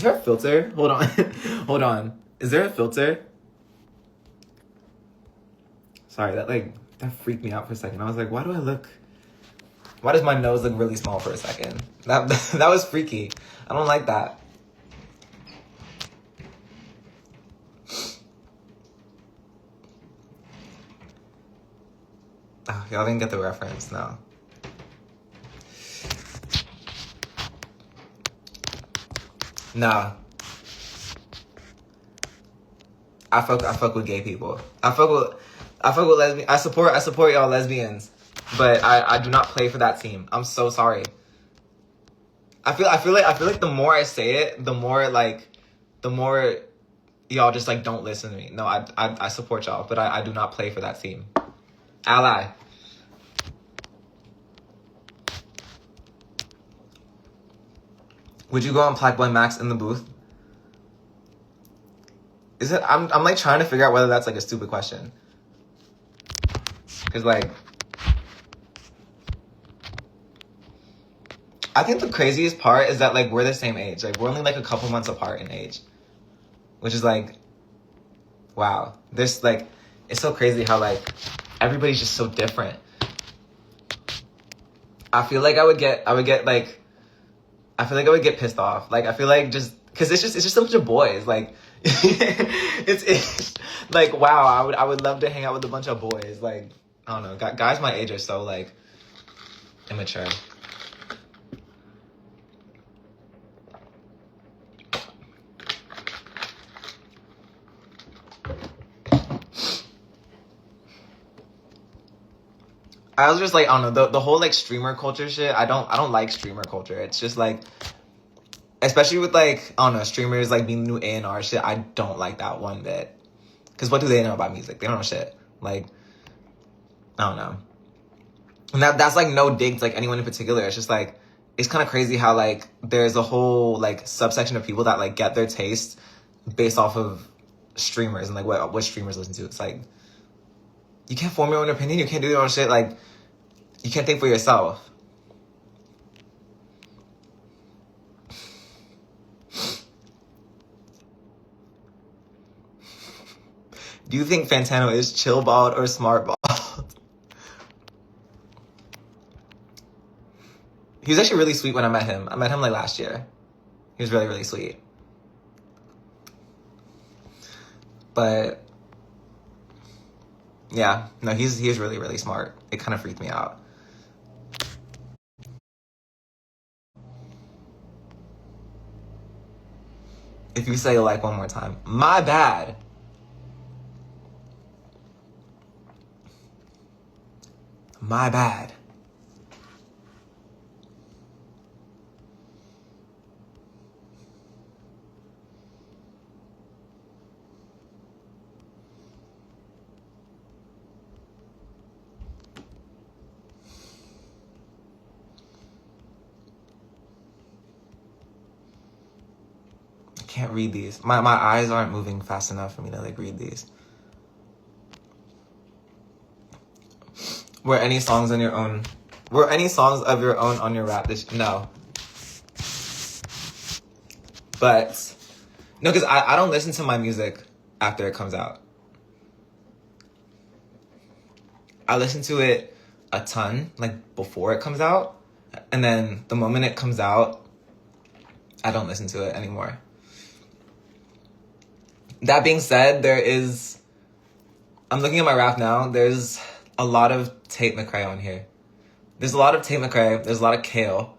there a filter? Hold on. Hold on. Is there a filter? Sorry, that freaked me out for a second. I was like, why does my nose look really small for a second? That was freaky. I don't like that. Oh, y'all didn't get the reference, no. Nah. I fuck with gay people. I fuck with lesbian. I support y'all lesbians, but I do not play for that team. I'm so sorry. I feel like the more I say it, the more y'all just like don't listen to me. No, I support y'all, but I do not play for that team. Ally. Would you go on Black Boy Max in the booth? Is it? I'm like trying to figure out whether that's like a stupid question. Cause like, I think the craziest part is that like we're the same age. Like we're only like a couple months apart in age, which is like, wow. There's like, it's so crazy how like everybody's just so different. I feel like I would get pissed off. Like I feel like just because it's just a bunch of boys. Like it's like wow. I would love to hang out with a bunch of boys. Like I don't know. Guys my age are so like immature. I was just like, I don't know, the whole like streamer culture shit. I don't like streamer culture. It's just like, especially with like, I don't know, streamers like being new A&R shit. I don't like that one bit. Because what do they know about music? They don't know shit. Like, I don't know. And that's like no dig to like anyone in particular. It's just like, it's kind of crazy how like there's a whole like subsection of people that like get their taste based off of streamers and like what streamers listen to. It's like, you can't form your own opinion. You can't do your own shit. Like, you can't think for yourself. Do you think Fantano is chill bald or smart bald? He was actually really sweet when I met him. I met him like last year. He was really, really sweet. But yeah, no, he's really, really smart. It kind of freaked me out. If you say like one more time, my bad. My bad. I can't read these. My eyes aren't moving fast enough for me to like read these. Were any songs of your own on your rap this? No. But no, because I don't listen to my music after it comes out. I listen to it a ton, like before it comes out. And then the moment it comes out, I don't listen to it anymore. That being said, I'm looking at my rap now. There's a lot of Tate McRae on here. There's a lot of Tate McRae. There's a lot of Kale.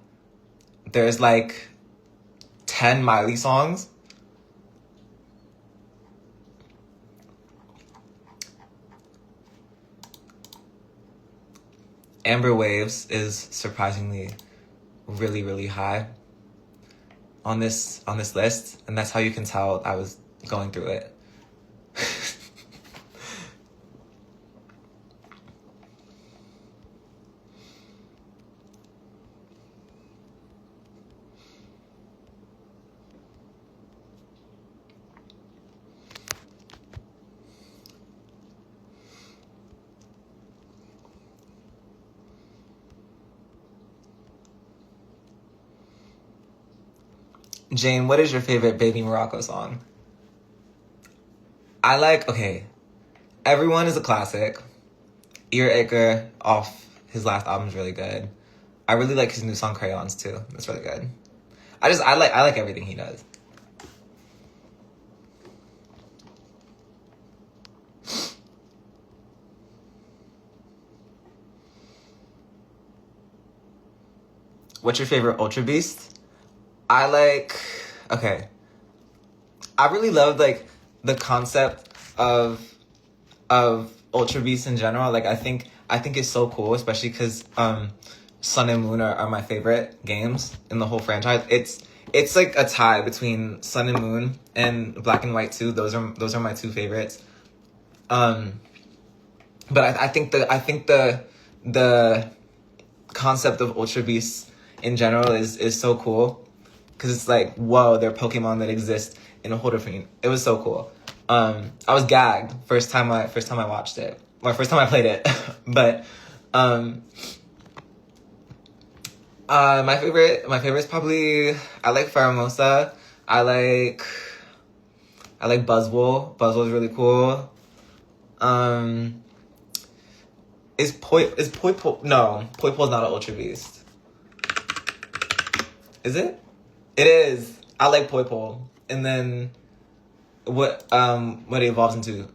There's like 10 Miley songs. Amber Waves is surprisingly really, really high on this list. And that's how you can tell I was going through it. Jane, what is your favorite Baby Morocco song? Okay, Everyone is a classic. Ear Acre off his last album is really good. I really like his new song Crayons too. That's really good. I like everything he does. What's your favorite Ultra Beast? Okay. I really love like the concept of Ultra Beast in general. Like I think it's so cool, especially because Sun and Moon are my favorite games in the whole franchise. It's like a tie between Sun and Moon and Black and White 2. Those are my two favorites. But I think the concept of Ultra Beasts in general is so cool because it's like, whoa, they're Pokemon that exist in a whole different. It was so cool. I was gagged first time I watched it, or first time I played it. But my favorite is probably, I like Pheromosa. I like Buzzwole. Buzzwole's really cool. Is Poipole? No, Poipole's not an Ultra Beast. Is it? It is. I like Poipole. And then what it evolves into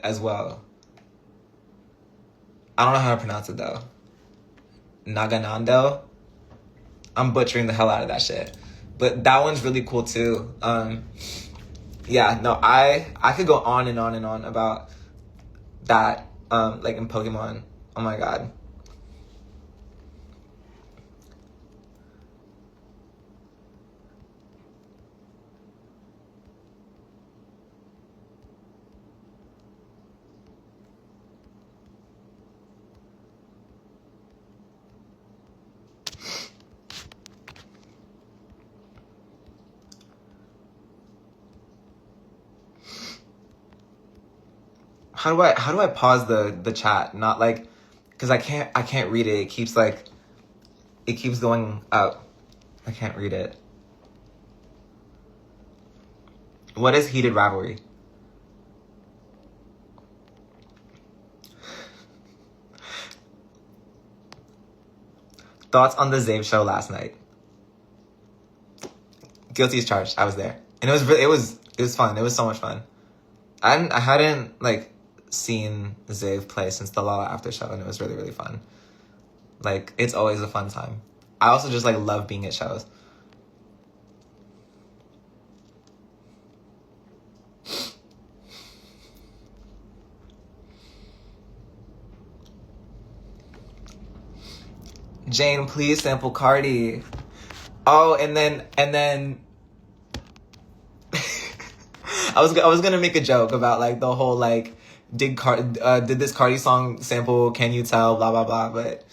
as well. I don't know how to pronounce it though. Naganando. I'm butchering the hell out of that shit. But that one's really cool too. Yeah, no, I could go on and on and on about that like in Pokemon. Oh my god. How do I pause the chat? Not like, because I can't read it. It keeps going up. I can't read it. What is heated rivalry? Thoughts on the Zave show last night? Guilty as charged. I was there, and it was fun. It was so much fun. I hadn't like seen Zave play since the Lala after show, and it was really really fun. Like it's always a fun time. I also just like love being at shows. Jane, please sample Cardi. Oh, and then I was gonna make a joke about like the whole like did this Cardi song sample Can You Tell blah blah blah, but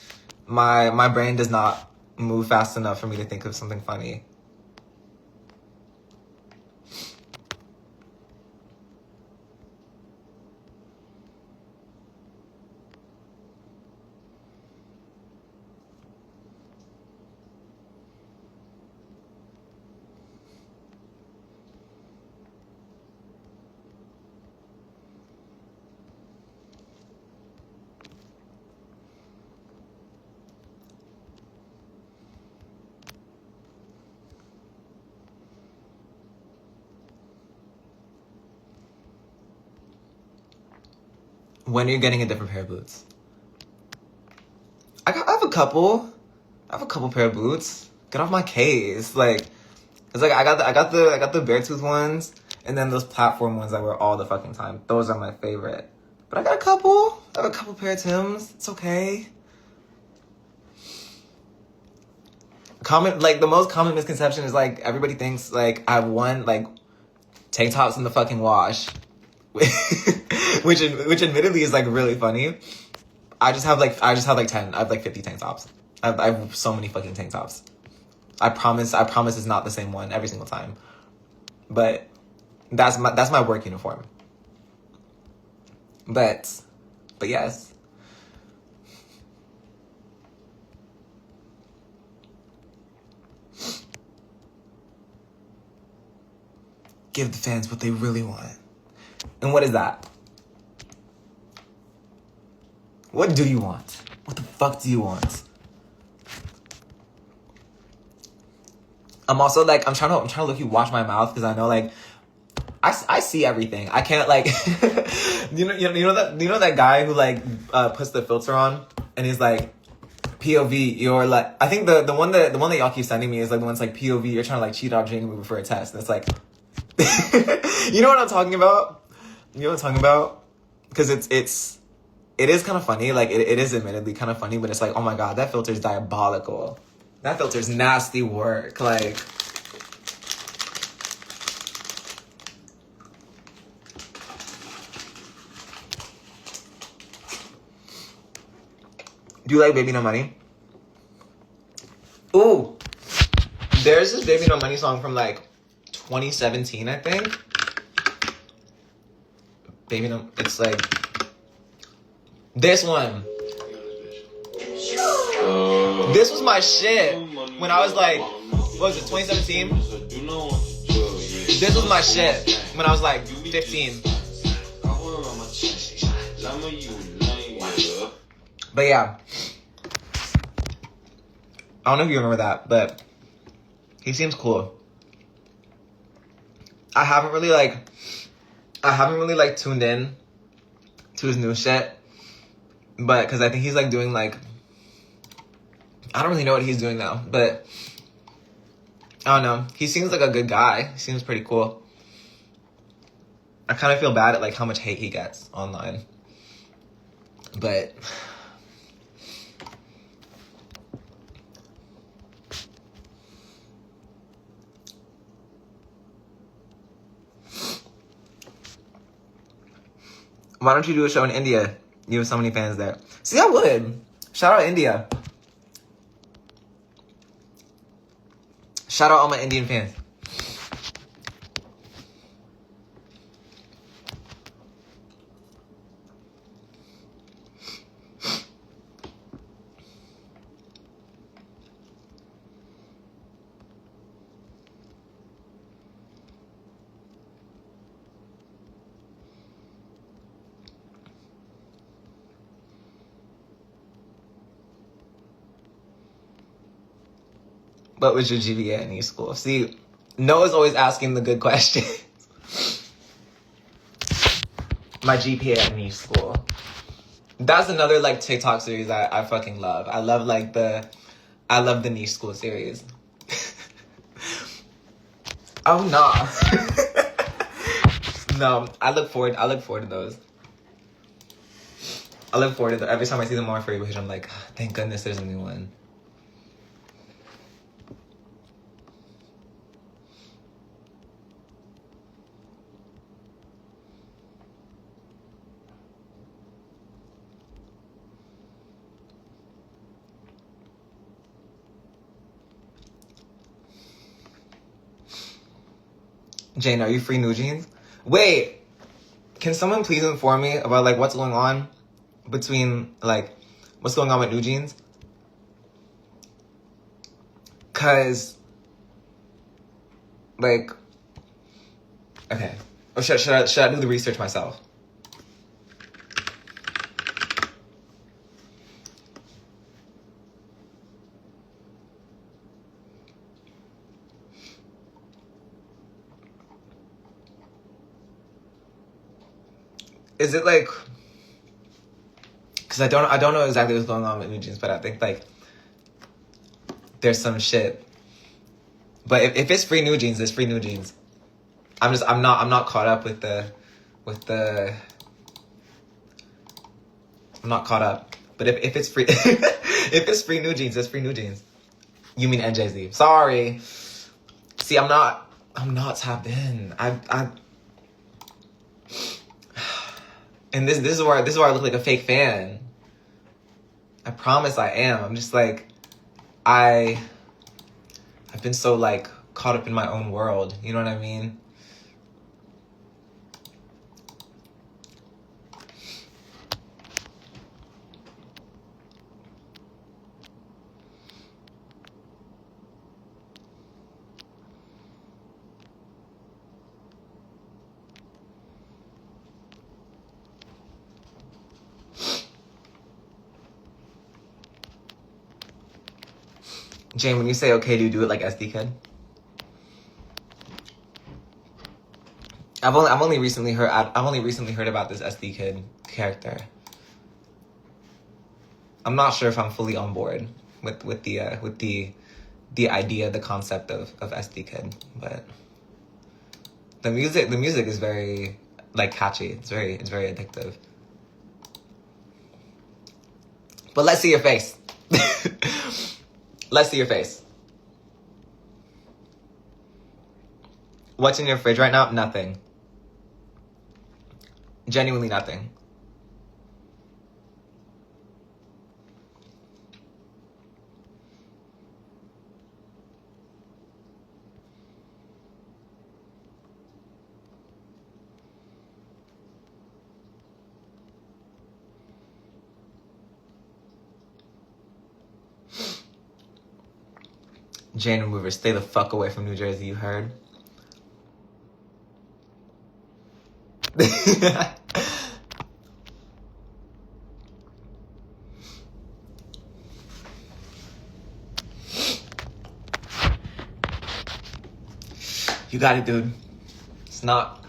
my brain does not move fast enough for me to think of something funny. When are you getting a different pair of boots? I have a couple. I have a couple pair of boots. Get off my case. Like, it's like I got the Beartooth ones, and then those platform ones that wear all the fucking time. Those are my favorite. But I got a couple. I have a couple pair of Tims. It's okay. The most common misconception is like everybody thinks like I have one like tank tops in the fucking wash. which admittedly is like really funny. I just have like 10. I have like 50 tank tops. I have so many fucking tank tops. I promise it's not the same one every single time. But that's my work uniform. But yes. give the fans what they really want. And what is that? What do you want? What the fuck do you want? I'm also like, I'm trying to look you watch my mouth because I know like I see everything. I can't like you know that guy who like puts the filter on and he's like POV, you're like, I think the one that y'all keep sending me is like the one's like POV, you're trying to like cheat out Jane movie for a test. And it's like you know what I'm talking about? You know what I'm talking about? Because it is kind of funny. Like it is admittedly kind of funny, but it's like, oh my god, that filter's diabolical. That filter's nasty work. Like, do you like Baby No Money? Ooh, there's this Baby No Money song from like 2017, I think. Baby No, it's like this one. This was my shit when I was like, what was it, 2017? This was my shit when I was like 15. But yeah, I don't know if you remember that, but he seems cool. I haven't really like tuned in to his new shit, but because I think he's like doing like, I don't really know what he's doing now, but I don't know. He seems like a good guy. He seems pretty cool. I kind of feel bad at like how much hate he gets online, but why don't you do a show in India? You have so many fans there. See, I would. Shout out India. Shout out all my Indian fans. What was your GPA at niche school? See, Noah's always asking the good questions. My GPA at niche school. That's another like TikTok series that I fucking love. I love the niche school series. Oh nah. No, I look forward to those. I look forward to them. Every time I see them on Free Page, I'm like, thank goodness there's a new one. Jane, are you free New Jeans? Wait, can someone please inform me about like what's going on between like what's going on with New Jeans? Cause like, okay, or should I do the research myself? Is it like, because I don't know exactly what's going on with New Jeans, but I think like there's some shit. But if it's free New Jeans, it's free New Jeans. I'm not caught up with the I'm not caught up. But if it's free if it's free New Jeans, it's free New Jeans. You mean NJZ? Sorry. See, I'm not tapped in. And this is where I look like a fake fan. I promise I am. I'm just like, I've been so like caught up in my own world. You know what I mean? Jane, when you say okay, do you do it like SD Kid? I've only recently heard about this SD Kid character. I'm not sure if I'm fully on board with the idea, the concept of SD Kid, but the music is very like catchy. It's very addictive. But let's see your face. Let's see your face. What's in your fridge right now? Nothing. Genuinely nothing. Jane Remover, stay the fuck away from New Jersey, you heard? You got it, dude. It's not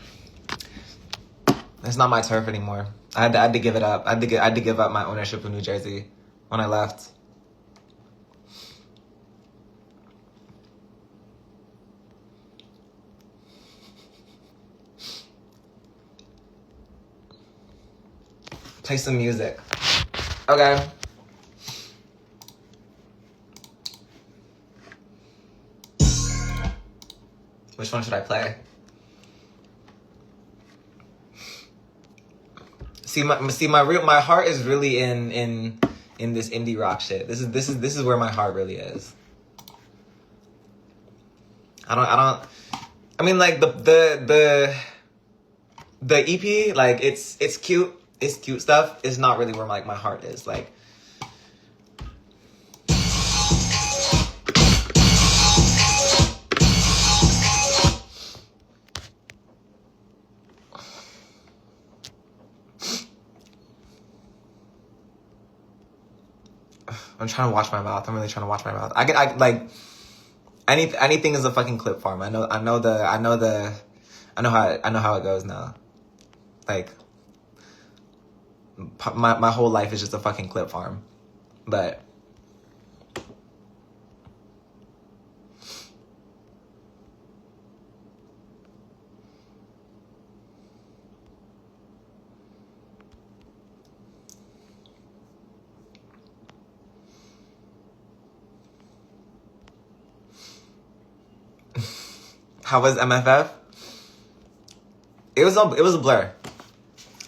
my turf anymore. I had to give it up. I had to give up my ownership of New Jersey when I left. Play some music. Okay. Which one should I play? My heart is really in this indie rock shit. This is where my heart really is. I mean, like the EP, like it's cute. It's cute stuff. It's not really where like my heart is. Like, I'm trying to watch my mouth. I'm really trying to watch my mouth. I like anything is a fucking clip farm. I know how it goes now. Like, my whole life is just a fucking clip farm. But how was MFF? It was a blur.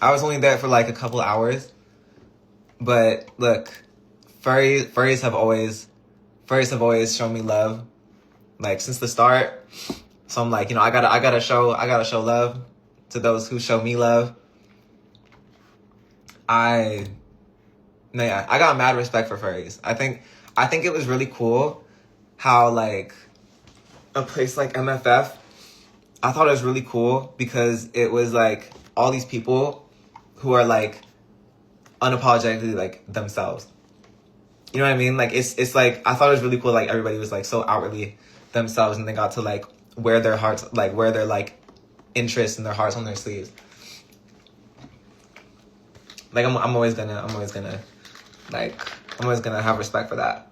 I was only there for like a couple hours. But look, furries have always shown me love, like since the start. So I'm like, I gotta show love to those who show me love. I got mad respect for furries. I think it was really cool how like a place like MFF, I thought it was really cool because it was like all these people who are like unapologetically like themselves. You know what I mean? Like it's like I thought it was really cool. Like everybody was like so outwardly themselves, and they got to like wear their hearts, like wear their like interests and their hearts on their sleeves. Like I'm always gonna have respect for that.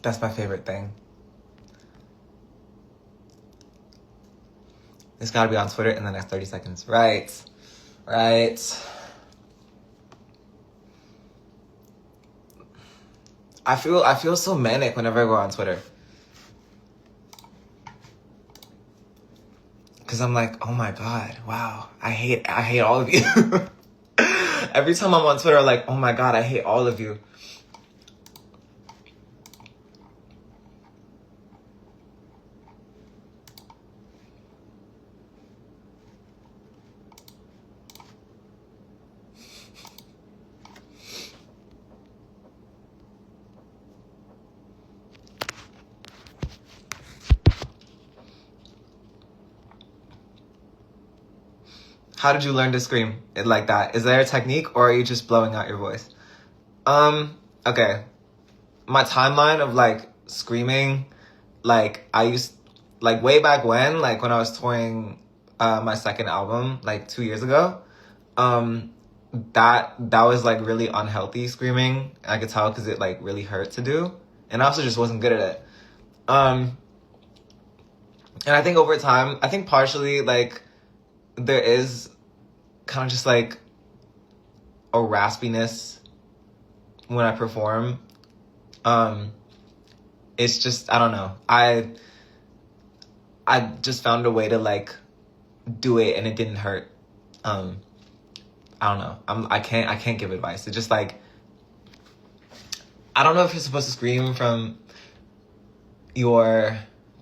That's my favorite thing. It's gotta be on Twitter in the next 30 seconds. Right. I feel so manic whenever I go on Twitter. Cause I'm like, oh my God, wow, I hate all of you. Every time I'm on Twitter, I'm like, oh my God, I hate all of you. How did you learn to scream it like that? Is there a technique or are you just blowing out your voice? Okay. My timeline of like screaming, like I used, like way back when I was touring my second album, like 2 years ago, that was like really unhealthy screaming. I could tell because it like really hurt to do. And I also just wasn't good at it. And I think over time, I think partially like, there is kind of just like a raspiness when I perform. It's just, I don't know. I just found a way to like do it and it didn't hurt. I don't know. I can't give advice. It's just like, I don't know if you're supposed to scream from your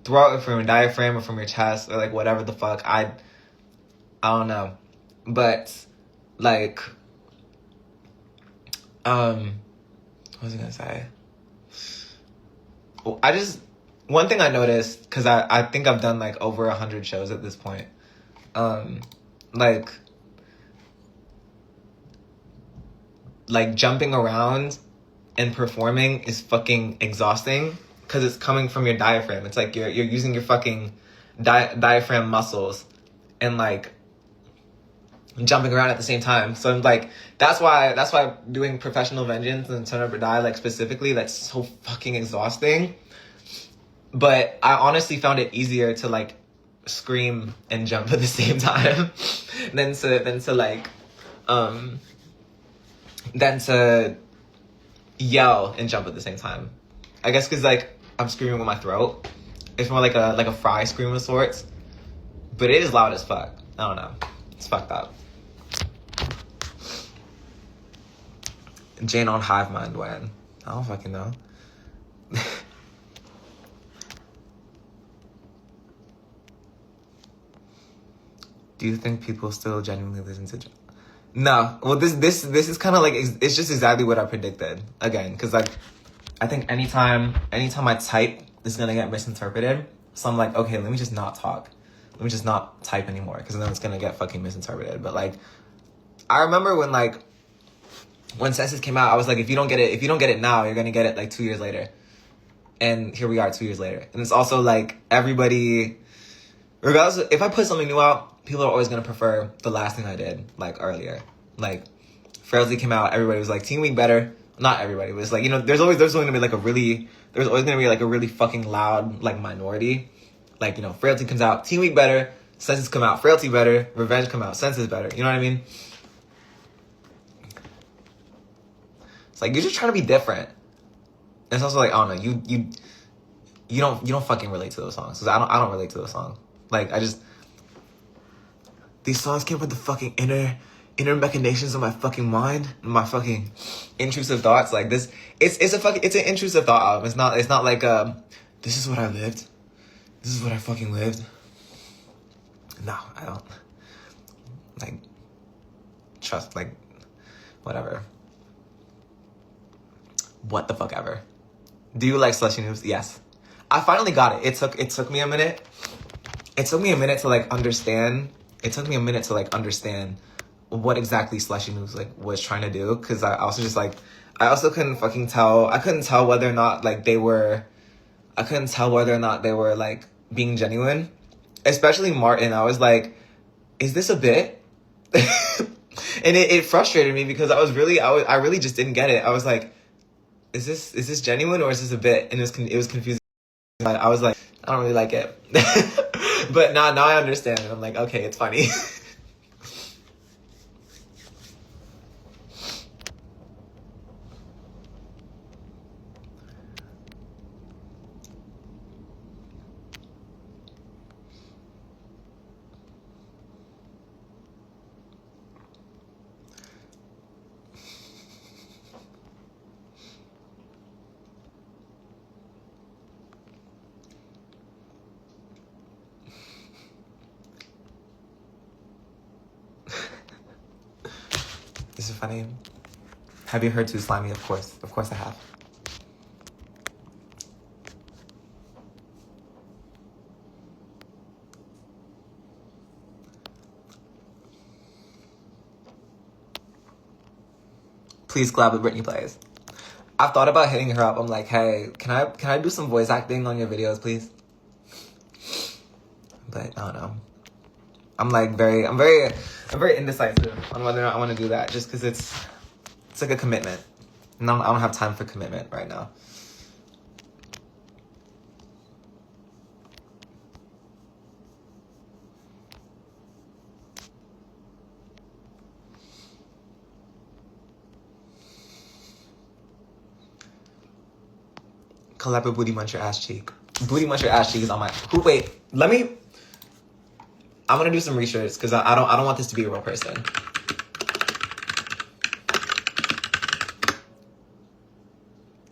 throat or from your diaphragm or from your chest or like whatever the fuck. I don't know. But, like, what was I gonna say? One thing I noticed, because I think I've done, like, over 100 shows at this point. Like, jumping around and performing is fucking exhausting, because it's coming from your diaphragm. It's like you're using your fucking diaphragm muscles and, like, jumping around at the same time. So I'm like, that's why doing Professional Vengeance and Turn Up or Die, like, specifically, that's so fucking exhausting. But I honestly found it easier to like scream and jump at the same time than to yell and jump at the same time. I guess because like I'm screaming with my throat. It's more like a fry scream of sorts. But it is loud as fuck. I don't know. It's fucked up. Jane on Hive Mind when? I don't fucking know. Do you think people still genuinely listen to No. Well, this is kind of like, it's just exactly what I predicted. Again, because like, I think anytime I type, it's going to get misinterpreted. So I'm like, okay, let me just not talk. Let me just not type anymore, because then it's going to get fucking misinterpreted. But like, I remember when Senses came out, I was like, if you don't get it now, you're going to get it like 2 years later. And here we are 2 years later. And it's also like, everybody, regardless of, if I put something new out, people are always going to prefer the last thing I did, like, earlier. Like, Frailty came out, everybody was like, Teen Week better. Not everybody, but it's like, you know, there's always going to be like a really fucking loud, like, minority. Like, you know, Frailty comes out, Teen Week better, Senses come out, Frailty better, Revenge come out, Senses better. You know what I mean? It's like, you're just trying to be different. And it's also like, I don't know, you don't fucking relate to those songs. Cause I don't relate to those songs. Like, these songs came from the fucking inner machinations of my fucking mind, my fucking intrusive thoughts. Like this, it's an intrusive thought album. It's not like this is what I lived. This is what I fucking lived. No, I don't. Like, trust, like, whatever. What the fuck ever. Do you like Slushy Noobs? Yes. I finally got it. It took me a minute. It took me a minute to like understand. It took me a minute to like understand what exactly Slushy Noobs like was trying to do. Cause I also just like, I also couldn't fucking tell. I couldn't tell whether or not like they were like being genuine. Especially Martin. I was like, is this a bit? And it frustrated me because I really just didn't get it. I was like, is this genuine or is this a bit? And it was confusing. I was like, I don't really like it. But now I understand it. I'm like, okay, it's funny. This is funny. Have you heard Too Slimy? Of course I have. Please collab with Britney Plays. I've thought about hitting her up. I'm like, hey, can I do some voice acting on your videos, please? But I don't know. I'm very indecisive on whether or not I want to do that, just because it's like a commitment. And I don't have time for commitment right now. Collab with Booty Muncher Ass Cheek. Booty Muncher Ass Cheek is on my... Wait, I'm gonna do some research because I don't want this to be a real person.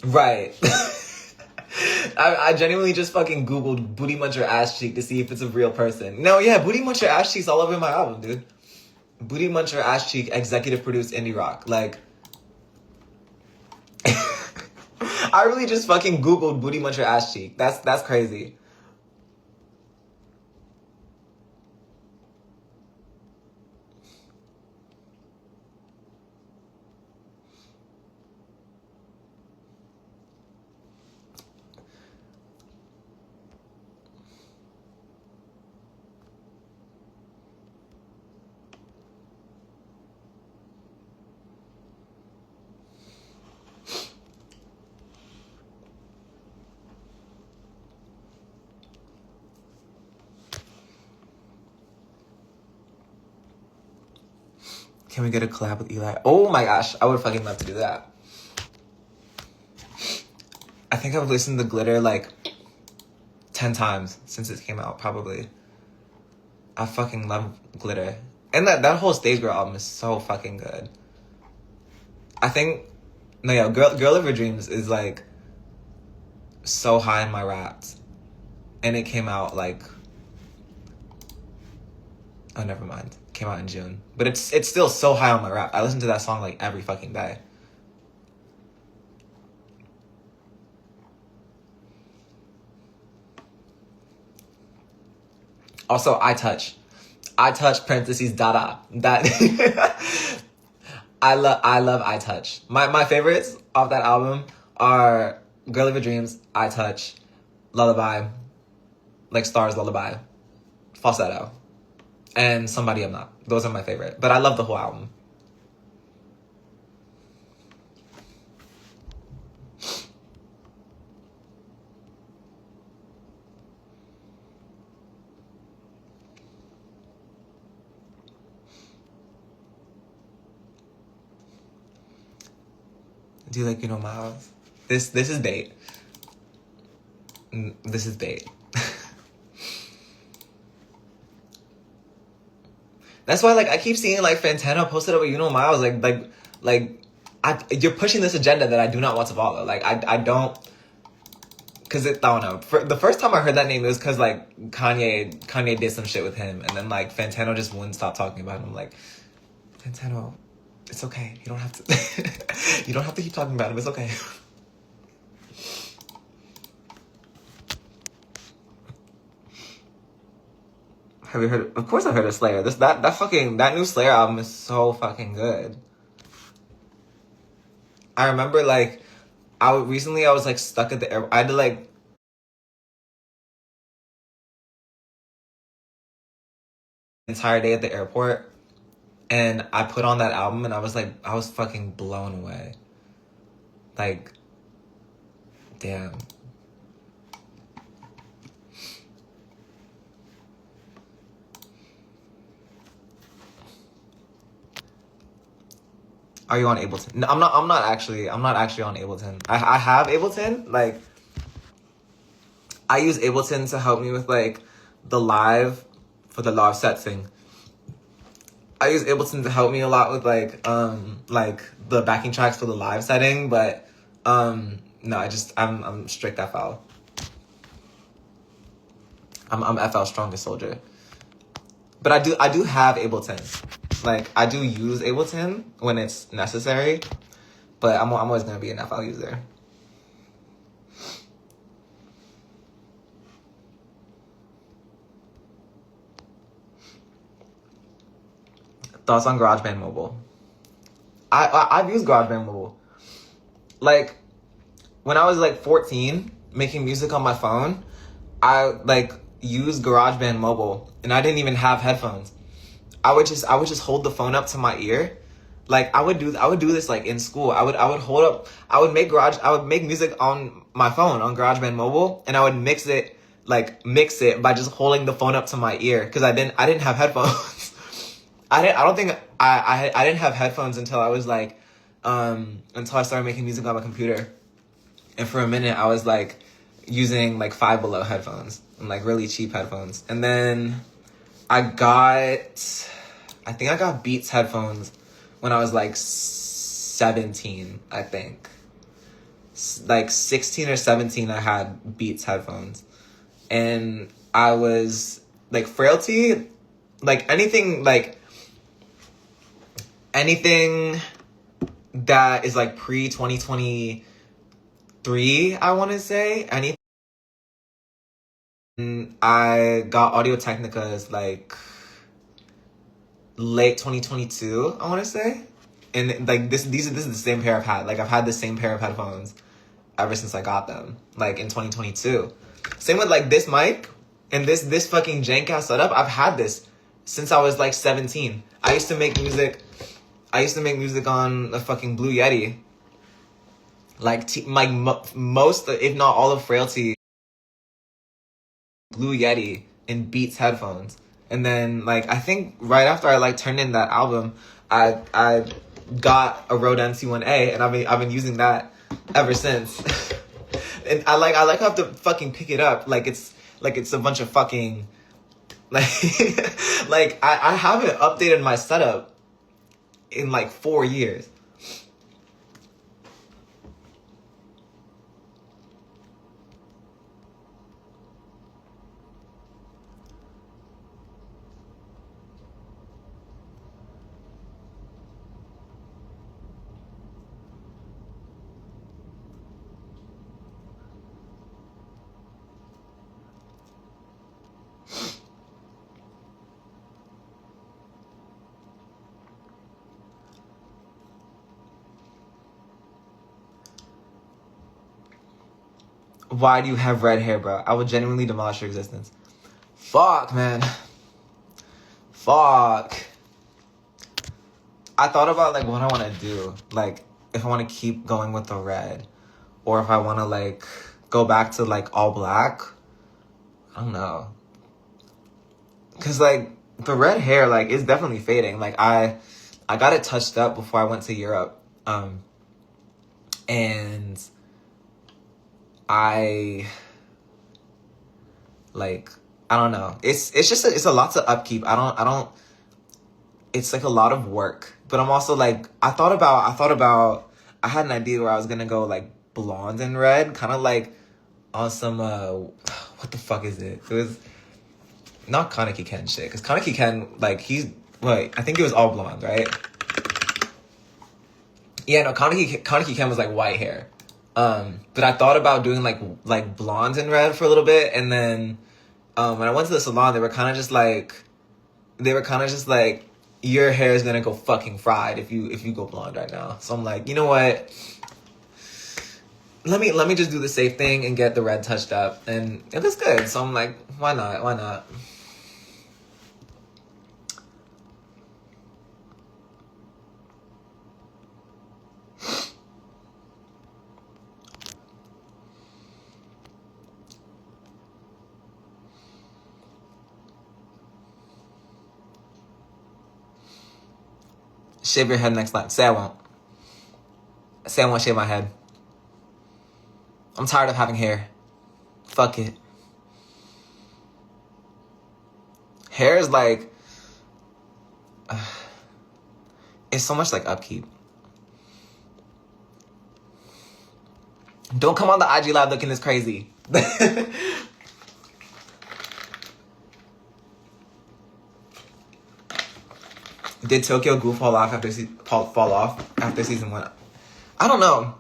Right. I genuinely just fucking Googled Booty Muncher Ass Cheek to see if it's a real person. No, yeah, Booty Muncher Ass Cheek's all over my album, dude. Booty Muncher Ass Cheek, executive produced indie rock. Like, I really just fucking Googled Booty Muncher Ass Cheek. That's crazy. Can we get a collab with Eli? Oh my gosh, I would fucking love to do that. I think I've listened to Glitter like 10 times since it came out, probably. I fucking love Glitter. And that whole Stage Girl album is so fucking good. I think, no, yeah, Girl of Your Dreams is like so high in my raps. And it came out like, oh, never mind. Came out in June. But it's still so high on my rap. I listen to that song like every fucking day. Also, I touch parentheses Dada. That I love I Touch. My favorites off that album are Girl of Your Dreams, I Touch, Lullaby, like Stars Lullaby, Falsetto, and Somebody I'm Not. Those are my favorite. But I love the whole album. Do you like You Know Miles? This is bait. This is bait. That's why like I keep seeing like Fantano posted up with You Know Miles you're pushing this agenda that I do not want to follow. Like I don't, cause I don't know. The first time I heard that name it was cause like Kanye did some shit with him, and then like Fantano just wouldn't stop talking about him. I'm like, Fantano, it's okay. You don't have to. You don't have to keep talking about him. It's okay. Have you heard? Of course, I heard of Slayer. That new Slayer album is so fucking good. I remember like, I was like stuck at the airport. I had to like. Entire day at the airport, and I put on that album, and I was fucking blown away. Like, Damn. Are you on Ableton? No, I'm not. I'm not actually on Ableton. I have Ableton. Like, I use Ableton to help me with like the live for the live set thing. I use Ableton to help me a lot with like the backing tracks for the live setting, but no, I'm strict FL. I'm FL strongest soldier. But I do have Ableton. Like, I do use Ableton when it's necessary, but I'm always gonna be an FL user. Thoughts on GarageBand Mobile? I've used GarageBand Mobile. Like, when I was like 14, making music on my phone, I like used GarageBand Mobile, and I didn't even have headphones. I would just hold the phone up to my ear. Like, I would do this like in school. I would make music on my phone on GarageBand Mobile, and I would mix it by just holding the phone up to my ear, because I didn't have headphones. I didn't have headphones until I was like until I started making music on my computer. And for a minute I was like using like Five Below headphones and like really cheap headphones. And then I think I got Beats headphones when I was like 17, I think. Like 16 or 17, I had Beats headphones. And I was like, Frailty, like anything that is like pre 2023, I want to say. Anything. I got Audio Technicas like late 2022, I want to say. And like this is the same pair I've had. Like, I've had the same pair of headphones ever since I got them, like in 2022. Same with like this mic and this fucking jank ass setup. I've had this since I was like 17. I used to make music on a fucking Blue Yeti. Like, most, if not all of Frailty, Blue Yeti and Beats headphones. And then like, I think right after I like turned in that album, I got a Rode NT1A, and I've been using that ever since. And I like how I have to fucking pick it up like it's a bunch of fucking like like I haven't updated my setup in like 4 years. Why do you have red hair, bro? I would genuinely demolish your existence. Fuck, man. Fuck. I thought about like what I want to do. Like, if I want to keep going with the red, or if I want to like go back to like all black. I don't know. Cause like the red hair like is definitely fading. Like, I got it touched up before I went to Europe. And I don't know. It's just it's a lot to upkeep. I don't. It's like a lot of work. But I'm also like, I thought about. I had an idea where I was gonna go like blonde and red, kind of like on some what the fuck is it? It was not Kaneki Ken shit. Cause Kaneki Ken, like, I think it was all blonde, right? Yeah, no, Kaneki Ken was like white hair. But I thought about doing like blonde and red for a little bit, and then when I went to the salon, they were kind of just like, your hair is gonna go fucking fried if you go blonde right now. So I'm like, you know what? Let me just do the safe thing and get the red touched up, and it looks good. So I'm like, why not? Why not? Shave your head next time. Say I won't. Say I won't shave my head. I'm tired of having hair. Fuck it. Hair is like... it's so much like upkeep. Don't come on the IG live looking this crazy. Did Tokyo Ghoul fall off after season 1? I don't know.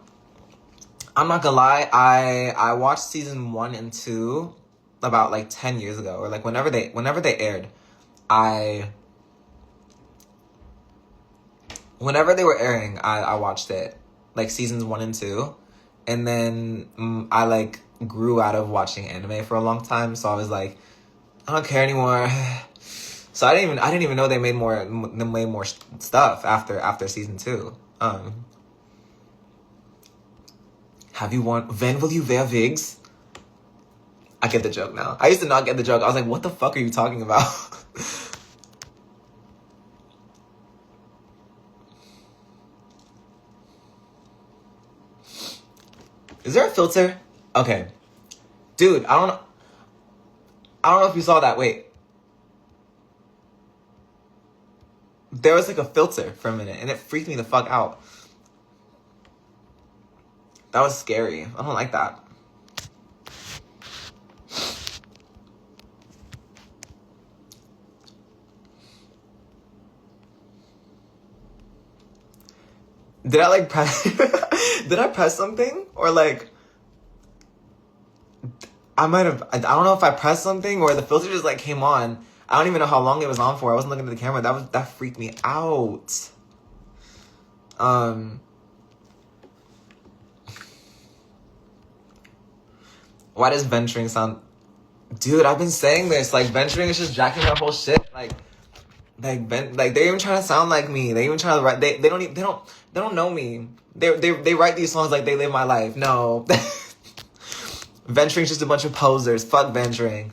I'm not gonna lie. I watched season 1 and 2 about like 10 years ago, or like whenever they aired. Whenever they were airing, I watched it, like seasons 1 and 2, and then I like grew out of watching anime for a long time. So I was like, I don't care anymore. So I didn't even know they made more stuff after season 2. Have you won? When will you wear wigs? I get the joke now. I used to not get the joke. I was like, what the fuck are you talking about? Is there a filter? Okay. Dude, I don't know if you saw that. Wait. There was like a filter for a minute and it freaked me the fuck out. That was scary. I don't like that. Did I like press... Did I press something? Or like... I don't know if I pressed something or the filter just like came on. I don't even know how long it was on for. I wasn't looking at the camera. That freaked me out. Why does venturing sound... Dude, I've been saying this. Like, venturing is just jacking up whole shit. Like they're even trying to sound like me. They even trying to write... They don't know me. They write these songs like they live my life. No. Venturing's just a bunch of posers. Fuck venturing.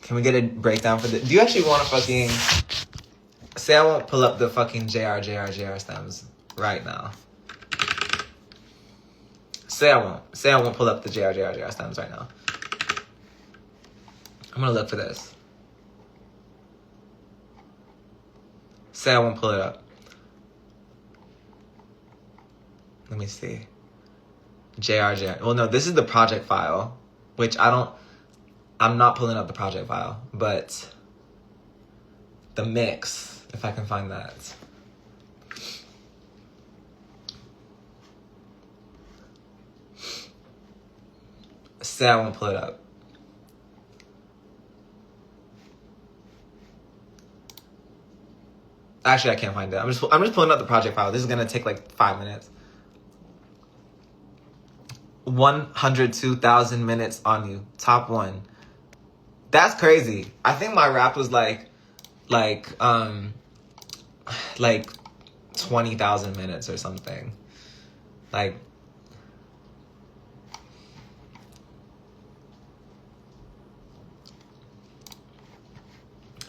Can we get a breakdown for this? Do you actually want to fucking... Say I won't pull up the fucking JR stems right now. Say I won't. Say I won't pull up the JR stems right now. I'm gonna look for this. Say I won't pull it up. Let me see. JR. Well, no, this is the project file, which I'm not pulling up the project file, but the mix, if I can find that. Say I won't pull it up. Actually, I can't find it. I'm just pulling up the project file. This is gonna take like 5 minutes. 102,000 minutes on you. Top 1. That's crazy. I think my rap was like 20,000 minutes or something. Like,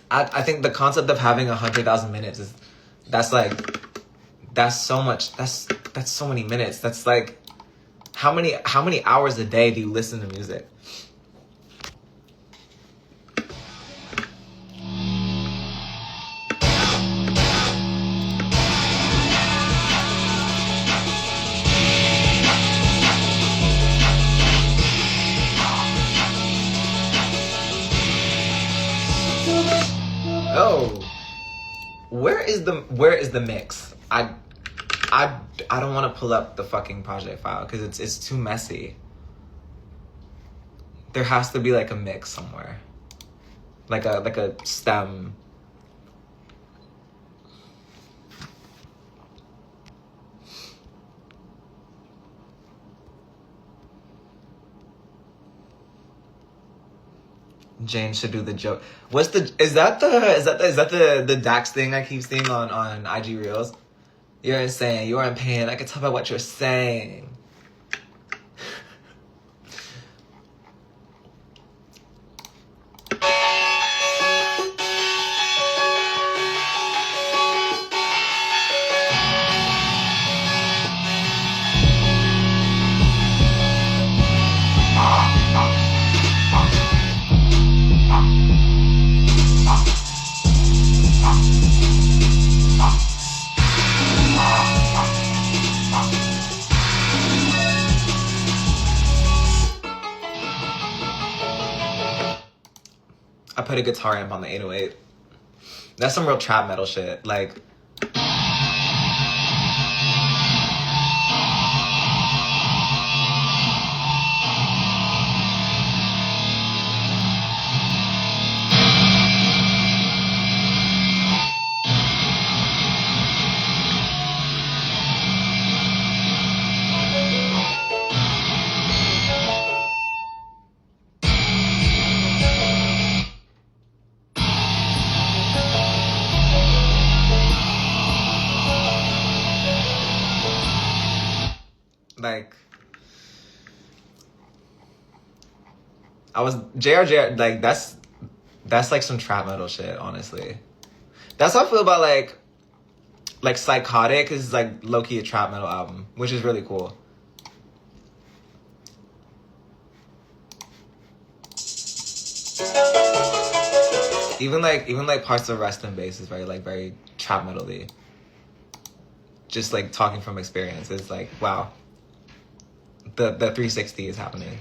I think the concept of having 100,000 minutes is that's so much. That's so many minutes. That's like how many hours a day do you listen to music? Oh, where is the mix? I don't want to pull up the fucking project file because it's too messy. There has to be like a mix somewhere. like a stem. Jane should do the joke. What's the is that the Dax thing I keep seeing on IG Reels? You're insane. You're in pain. I can tell by what you're saying. I put a guitar amp on the 808. That's some real trap metal shit. Like, like I was JRJ. Like that's like some trap metal shit. Honestly, that's how I feel about like Psychotic is like low key a trap metal album, which is really cool. Even like parts of Rest in Bass is very trap metal-y. Just like talking from experience, it's like wow. The 360 is happening.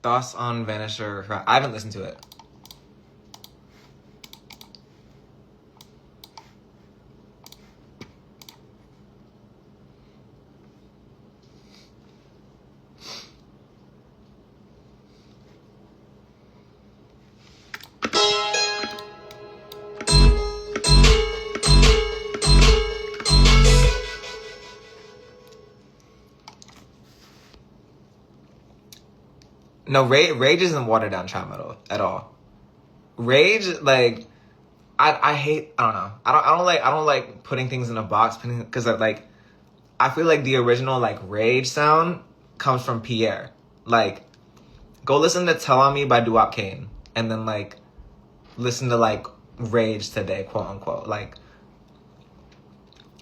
Thoughts on Vanisher? I haven't listened to it. No, Rage isn't watered down trap metal at all. Rage, like, I hate. I don't know. I don't like putting things in a box because like I feel like the original like Rage sound comes from Pierre. Like, go listen to "Tell on Me" by Duop Kane, and then like listen to like Rage today, quote unquote. Like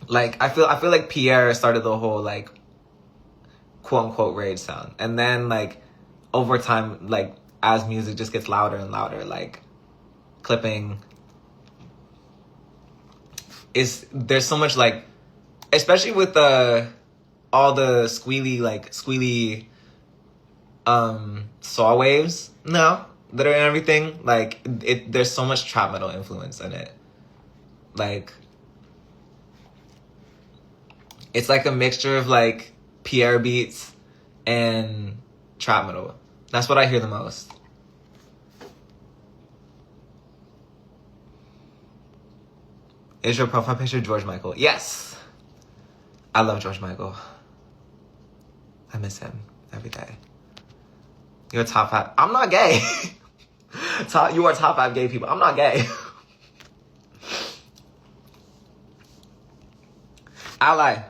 I feel like Pierre started the whole like quote unquote Rage sound, and then like over time, like as music just gets louder and louder, like clipping there's so much like, especially with all the squealy saw waves now that are in everything, like there's so much trap metal influence in it. Like it's like a mixture of like Pierre beats and trap metal. That's what I hear the most. Is your profile picture George Michael? Yes. I love George Michael. I miss him every day. You're top 5. I'm not gay. You are top 5 gay people. I'm not gay. Ally.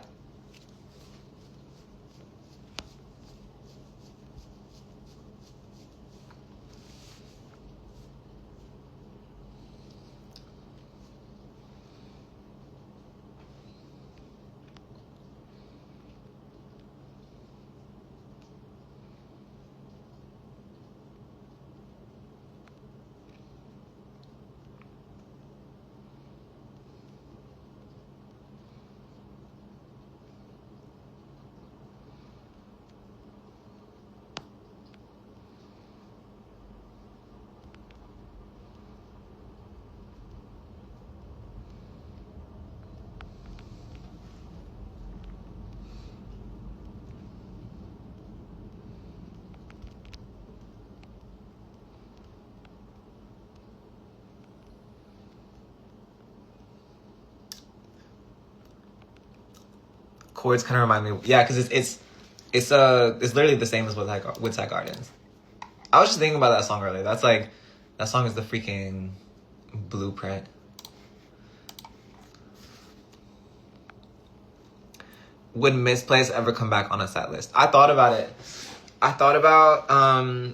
chords kind of remind me. Yeah, because it's literally the same as Woodside Gardens. I was just thinking about that song earlier. That's like, that song is the freaking blueprint. Would Misplaced ever come back on a set list? I thought about it. I thought about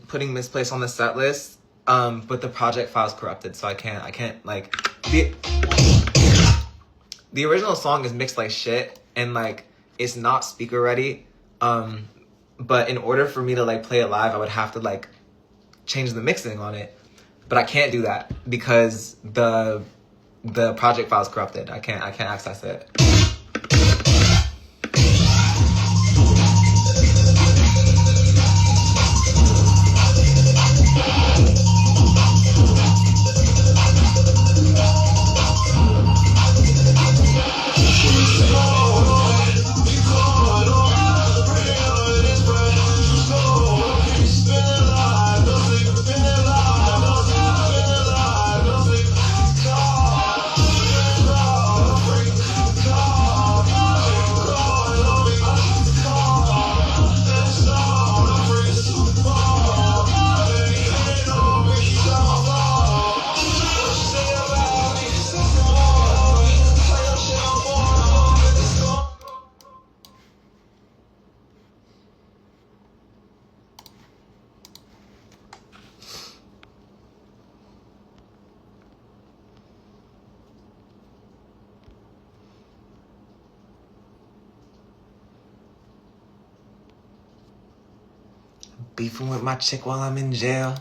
putting Misplaced on the set list, but the project file's corrupted, so I can't like the original song is mixed like shit and like it's not speaker ready. But in order for me to like play it live, I would have to like change the mixing on it. But I can't do that because the project file is corrupted. I can't access it. Beefing with my chick while I'm in jail.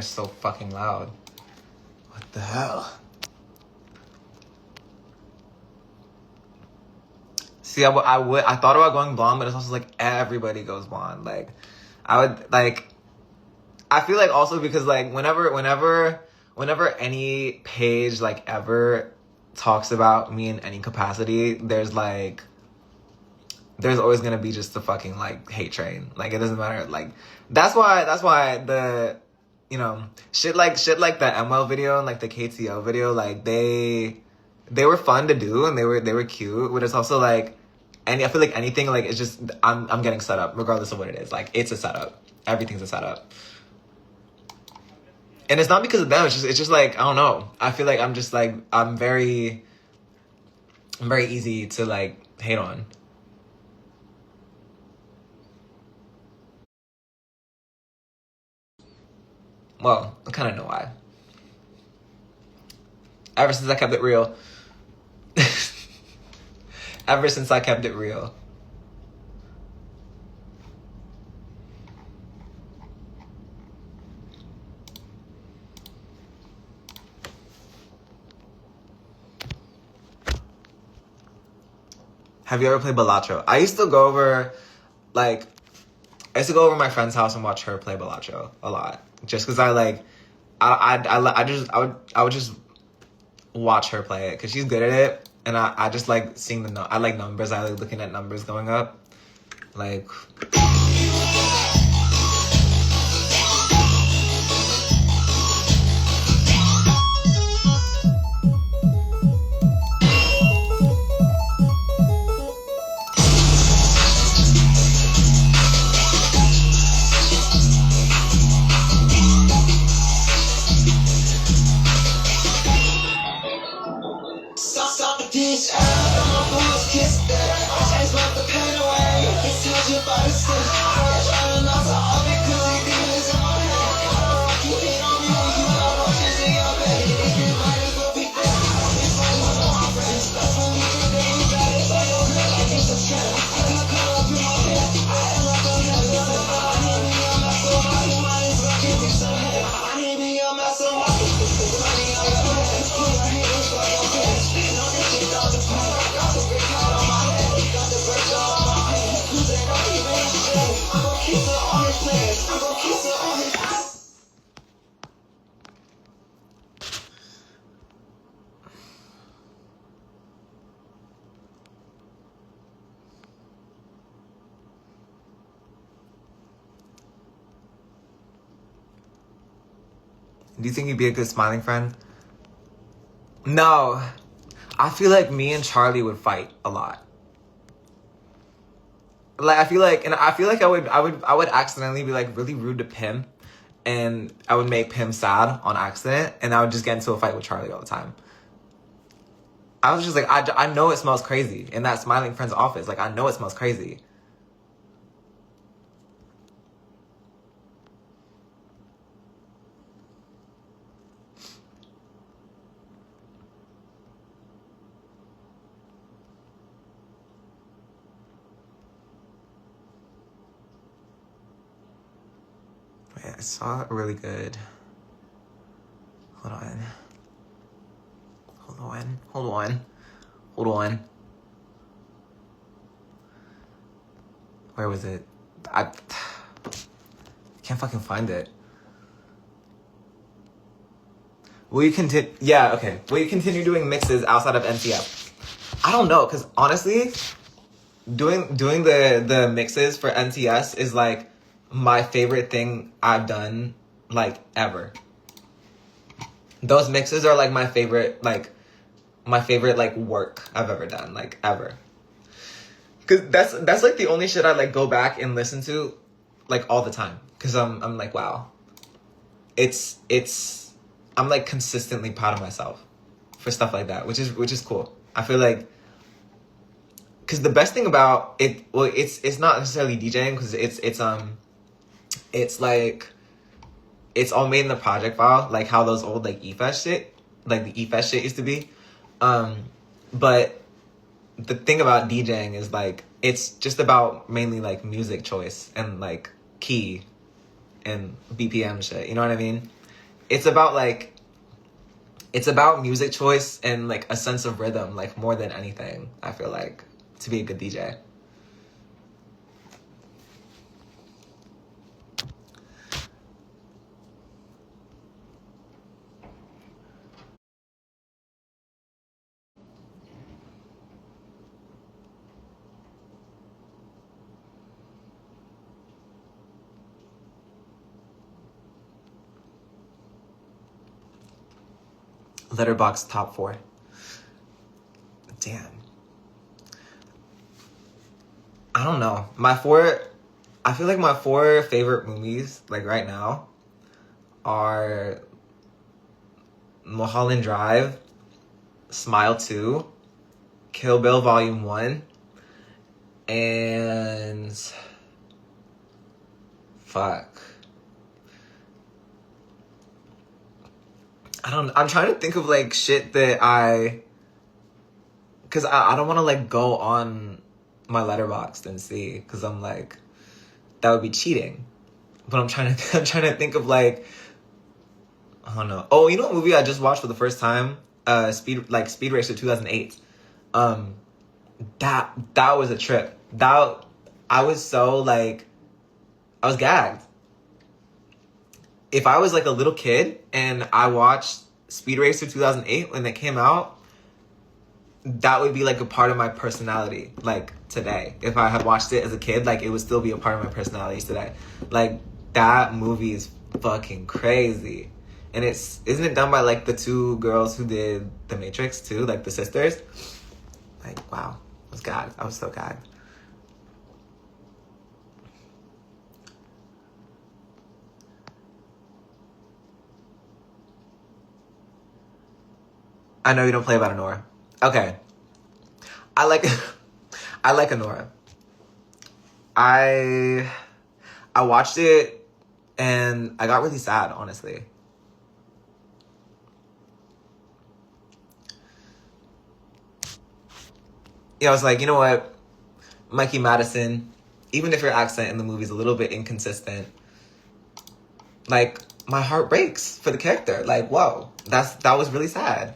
So fucking loud. What the hell? See, I thought about going blonde, but it's also like everybody goes blonde. Like, I would like. I feel like also because like whenever any page like ever talks about me in any capacity, there's always gonna be just the fucking like hate train. Like it doesn't matter. Like that's why the. You know, shit like the ML video and like the KTO video, like they were fun to do and they were cute, but it's also like, and I feel like anything like it's just I'm getting set up regardless of what it is. Like it's a setup. Everything's a setup. And it's not because of them. It's just like I don't know. I feel like I'm just like I'm very easy to like hate on. Well, I kind of know why. Ever since I kept it real. Ever since I kept it real. Have you ever played Balatro? I used to go over my friend's house and watch her play Balatro a lot. Just because I would just watch her play it because she's good at it, and I just like seeing I like numbers. I like looking at numbers going up, like. Do you think you'd be a good smiling friend? No. I feel like me and Charlie would fight a lot. Like I feel like I would accidentally be like really rude to Pim, and I would make Pim sad on accident, and I would just get into a fight with Charlie all the time. I was just like, I know it smells crazy in that smiling friend's office. Like, I know it smells crazy. Wait, I saw it really good. Hold on. Where was it? I can't fucking find it. Will you continue? Yeah, okay. Will you continue doing mixes outside of NTF? I don't know, because honestly, doing the mixes for NTS is like my favorite thing I've done like ever. Those mixes are like my favorite like work I've ever done, like ever. Cause that's like the only shit I like go back and listen to like all the time. Cause I'm like, wow. It's I'm like consistently proud of myself for stuff like that, which is cool. I feel like because the best thing about it, well, it's not necessarily DJing because it's like it's all made in the project file, like how those old like eFest shit, like the eFest shit used to be. But the thing about DJing is like it's just about mainly like music choice and like key and BPM shit. You know what I mean? It's about music choice and like a sense of rhythm, like more than anything. I feel like to be a good DJ. Letterboxd top 4. Damn. I don't know. I feel like my 4 favorite movies, like right now, are Mulholland Drive, Smile 2, Kill Bill Volume 1, and fuck. I'm trying to think of like shit that cause I don't want to like go on my Letterboxd and see, cause I'm like, that would be cheating. But I'm trying to think of like, I don't know. Oh, you know what movie I just watched for the first time? Speed Racer 2008. That was a trip. I was so like, I was gagged. If I was like a little kid and I watched Speed Racer 2008 when it came out, that would be like a part of my personality like today. If I had watched it as a kid, like it would still be a part of my personality today. Like that movie is fucking crazy. And isn't it done by like the 2 girls who did The Matrix too, like the sisters? Like wow, I was gagged. I was so gagged. I know you don't play about Anora. Okay. I like Anora. I watched it and I got really sad, honestly. Yeah, I was like, you know what? Mikey Madison, even if your accent in the movie is a little bit inconsistent, like my heart breaks for the character. Like, whoa, that was really sad.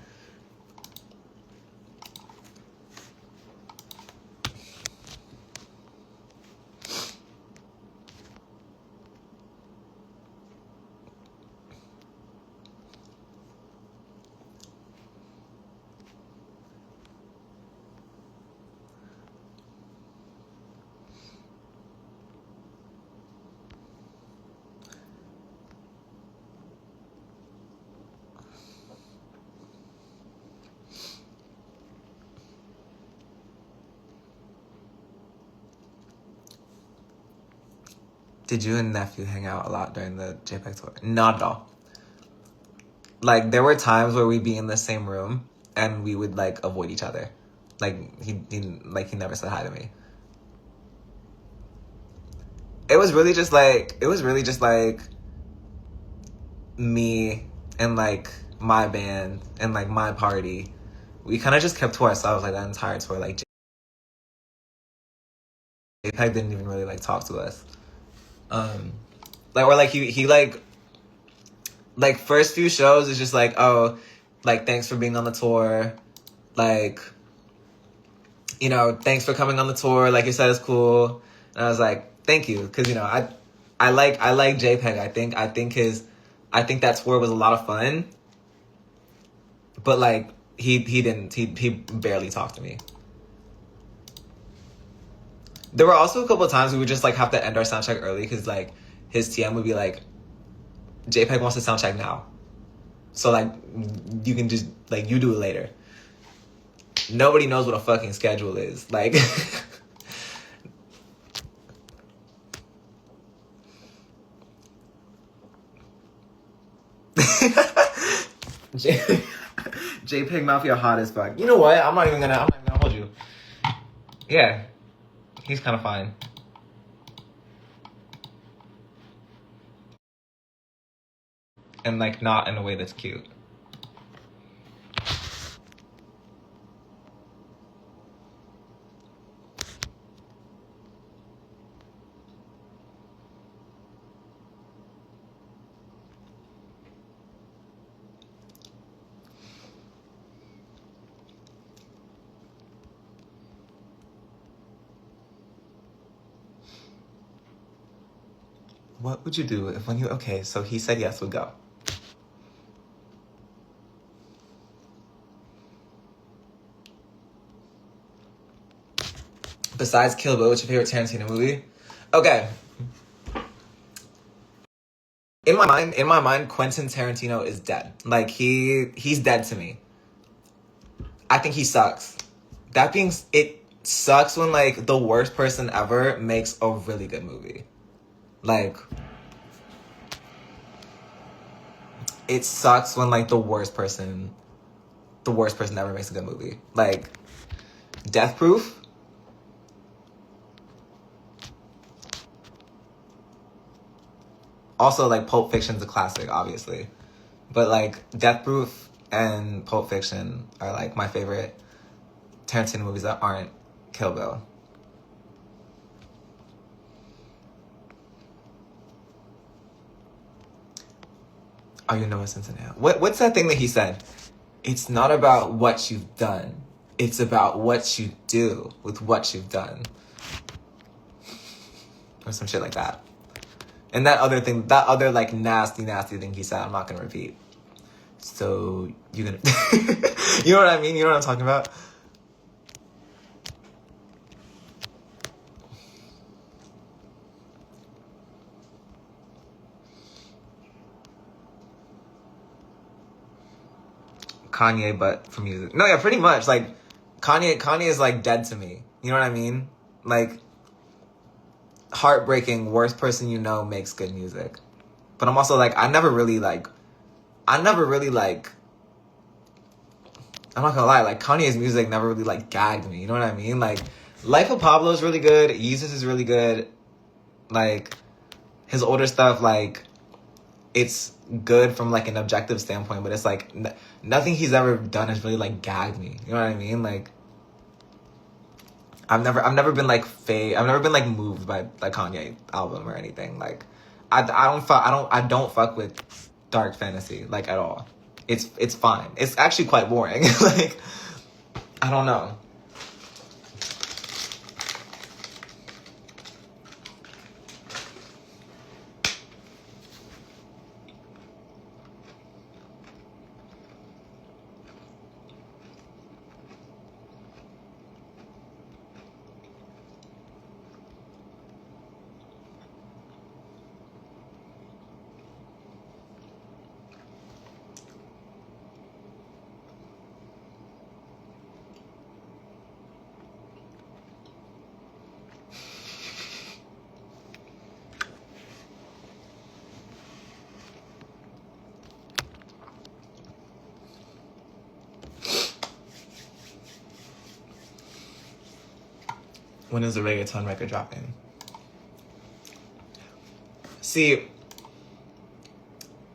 Did you and nephew hang out a lot during the JPEG tour? Not at all. Like, there were times where we'd be in the same room and we would, like, avoid each other. Like, he never said hi to me. It was really just like me and, like, my band and, like, my party. We kind of just kept to ourselves, like, that entire tour. Like, JPEG didn't even really, like, talk to us. Like, or, like, he like, first few shows is just like, oh, like, thanks for being on the tour. Like, you know, thanks for coming on the tour. Like, you said, it's cool. And I was like, thank you. Cause, you know, I like JPEG. I think that tour was a lot of fun. But, like, he barely talked to me. There were also a couple of times we would just, like, have to end our sound check early. Cause, like, his TM would be like, JPEG wants to sound check now. So, like, you can just, like, you do it later. Nobody knows what a fucking schedule is. Like, JPEG Mafia hot as fuck. You know what? I'm not even gonna hold you. Yeah, he's kind of fine. And, like, not in a way that's cute. What would you do if when you... Okay, so he said yes, we'd go. Besides Kill Bill, what's your favorite Tarantino movie? Okay. In my mind, Quentin Tarantino is dead. Like, he's dead to me. I think he sucks. That being... It sucks when, like, the worst person ever makes a really good movie. Like... It sucks when, like, the worst person ever makes a good movie. Like, Death Proof... Also, like, Pulp Fiction's a classic, obviously. But, like, Death Proof and Pulp Fiction are, like, my favorite Tarantino movies that aren't Kill Bill. Oh, you know what's now. What's that thing that he said? It's not about what you've done. It's about what you do with what you've done. Or some shit like that. And that other, like, nasty thing he said, I'm not gonna repeat. So, you gonna... You know what I mean? You know what I'm talking about? Kanye, but for music. No, yeah, pretty much. Like, Kanye is, like, dead to me. You know what I mean? Like, heartbreaking, worst person you know makes good music. But I'm also, like, I'm not gonna lie, like, Kanye's music never really, like, gagged me. You know what I mean? Like, Life of Pablo is really good. Yeezus is really good. Like, his older stuff, like, it's good from, like, an objective standpoint, but it's, like, nothing he's ever done has really, like, gagged me. You know what I mean? Like, I've never been, like, moved by, like, Kanye album or anything. Like, I don't fuck with dark fantasy, like, at all. It's fine. It's actually quite boring. Like, I don't know. When is the reggaeton record dropping? See,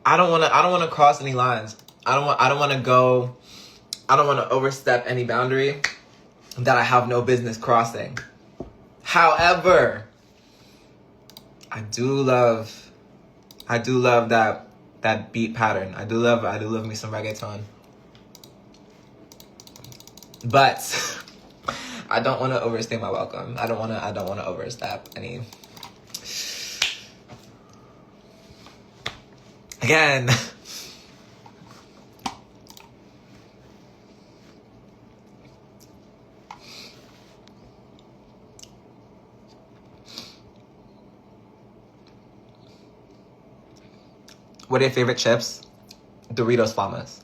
I don't wanna cross any lines. I don't wanna overstep any boundary that I have no business crossing. However, I do love that beat pattern. I do love me some reggaeton. But I don't want to overstay my welcome. I don't want to overstep any. Again. What are your favorite chips? Doritos Flamas.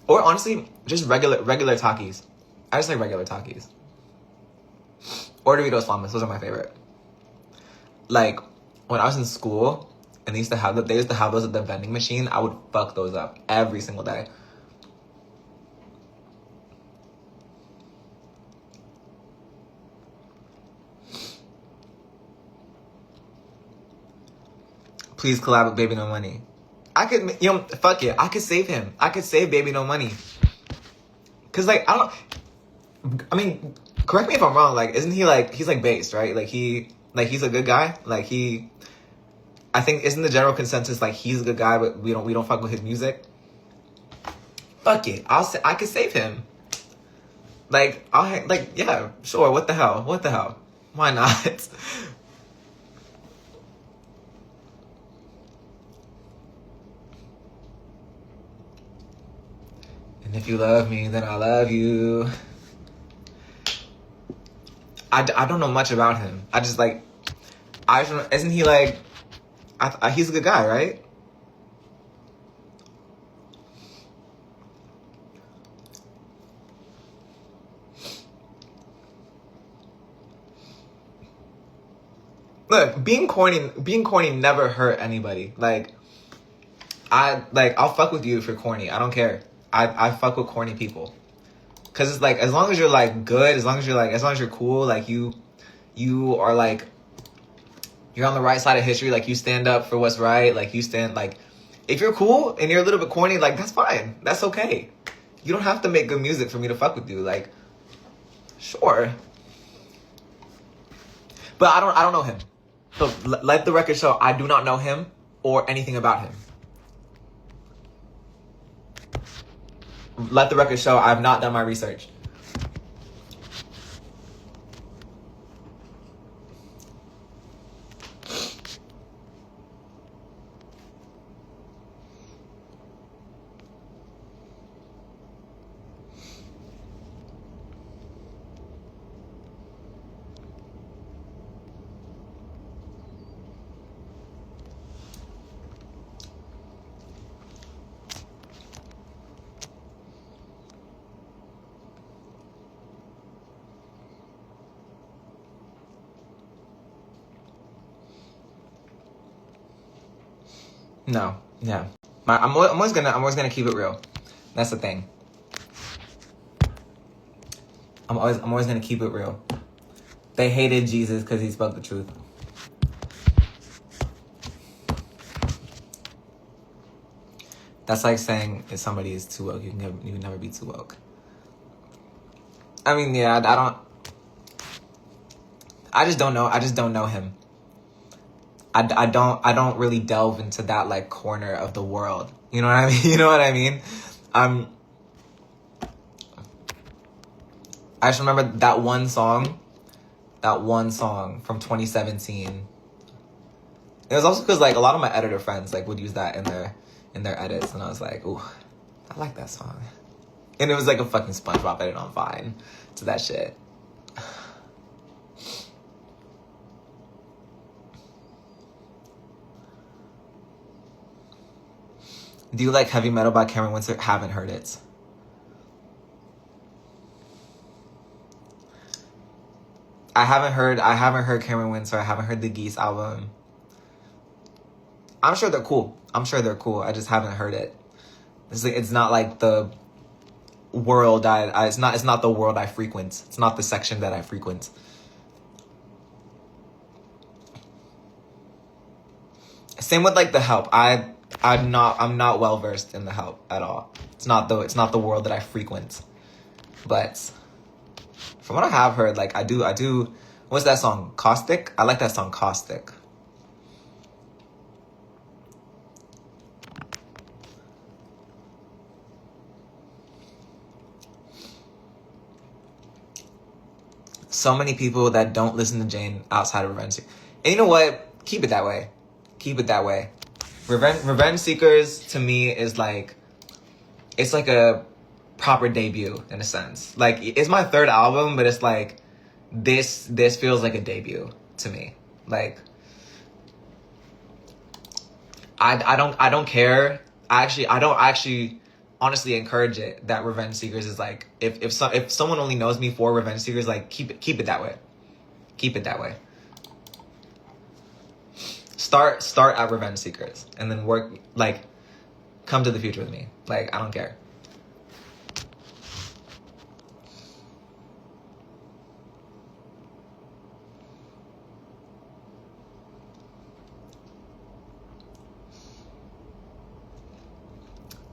Or honestly, just regular Takis. I just like regular Takis. Or Doritos Flamas. Those are my favorite. Like, when I was in school and they used to have those at the vending machine, I would fuck those up every single day. Please collab with Baby No Money. I could, fuck it. I could save him. I could save Baby No Money. Cause like, I mean, correct me if I'm wrong. Like, isn't he like, he's like based, right? Like he's a good guy. Like I think isn't the general consensus like he's a good guy, but we don't fuck with his music. Fuck it. I could save him. Like, yeah, sure. What the hell? Why not? And if you love me, then I love you. I don't know much about him. I just like, isn't he like, he's a good guy, right? Look, being corny never hurt anybody. Like, I'll fuck with you if you're corny. I don't care. I fuck with corny people. Cause it's like, as long as you're like good, as long as you're cool, like you are like, you're on the right side of history, like you stand up for what's right, like you stand, like, if you're cool and you're a little bit corny, like that's fine. That's okay. You don't have to make good music for me to fuck with you. Like, sure. But I don't know him. So let the record show I do not know him or anything about him. Let the record show I have not done my research. No, yeah. I'm always gonna keep it real. That's the thing. I'm always gonna keep it real. They hated Jesus because he spoke the truth. That's like saying if somebody is too woke, you can never be too woke. I mean, yeah, I just don't know. I just don't know him. I don't really delve into that like corner of the world. You know what I mean? You know what I mean? I just remember that one song from 2017. It was also because like a lot of my editor friends like would use that in their edits, and I was like, ooh, I like that song. And it was like a fucking SpongeBob edit on Vine to that shit. Do you like Heavy Metal by Cameron Windsor? Haven't heard it. I haven't heard Cameron Windsor. I haven't heard the Geese album. I'm sure they're cool. I just haven't heard it. It's not like the world it's not the world I frequent. It's not the section that I frequent. Same with like The Help. I'm not well versed in The Help at all. It's not the world that I frequent. But from what I have heard, like I do what's that song? Caustic? I like that song Caustic. So many people that don't listen to Jane outside of Revenge Seekers. And you know what? Keep it that way. Keep it that way. Revenge Seekers to me is like, it's like a proper debut in a sense. Like it's my third album, but it's like this feels like a debut to me. Like I don't care. I don't actually honestly encourage it that Revenge Seekers is like, if someone only knows me for Revenge Seekers, like keep it that way. Keep it that way. Start at Revenge Seekers and then work, like, come to the future with me. Like, I don't care.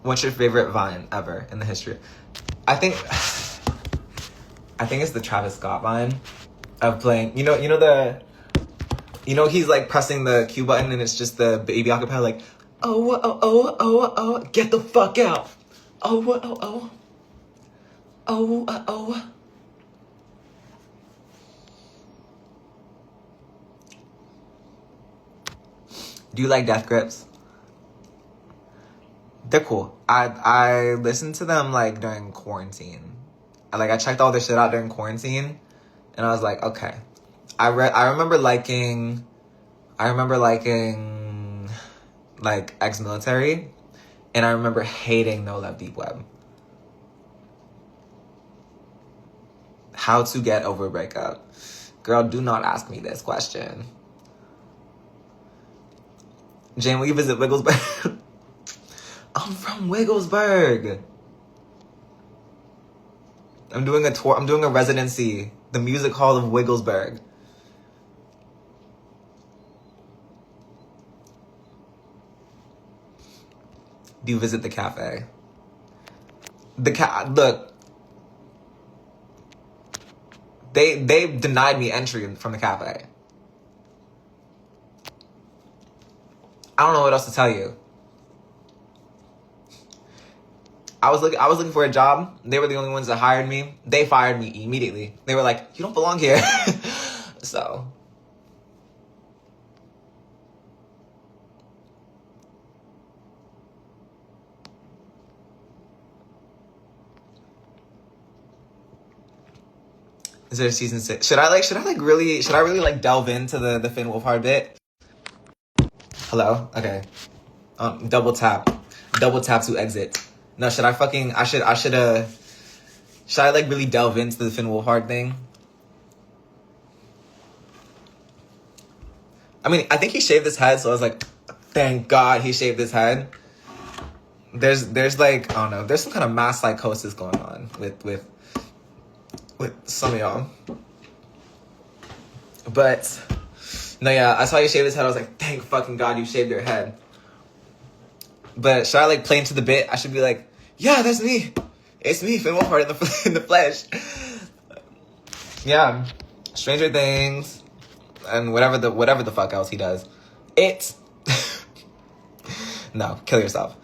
What's your favorite Vine ever in the history? I think it's the Travis Scott Vine of playing, you know he's like pressing the Q button and it's just the baby acapella like, oh, get the fuck out. Oh. Do you like Death Grips? They're cool. I listened to them like during quarantine. I checked all their shit out during quarantine and I was like, okay. I remember liking like Ex-Military, and I remember hating No Love Deep Web. How to get over a breakup. Girl, do not ask me this question. Jane, will you visit Wigglesburg? I'm from Wigglesburg. I'm doing a tour. I'm doing a residency. The Music Hall of Wigglesburg. Do you visit the cafe? Look. They denied me entry from the cafe. I don't know what else to tell you. I was looking for a job. They were the only ones that hired me. They fired me immediately. They were like, you don't belong here. So. Is there a season 6? Should I really delve into the Finn Wolfhard bit? Hello? Okay. Double tap to exit. No, should I like really delve into the Finn Wolfhard thing? I mean, I think he shaved his head, so I was like, thank God he shaved his head. There's like, I don't know, there's some kind of mass psychosis going on with some of y'all. But no, yeah, I saw you shave his head. I was like, thank fucking God you shaved your head. But should I like play into the bit? I should be like, yeah, that's me. It's me, Finn Wolfhard in the flesh. Yeah, Stranger Things and whatever the fuck else he does. No, kill yourself.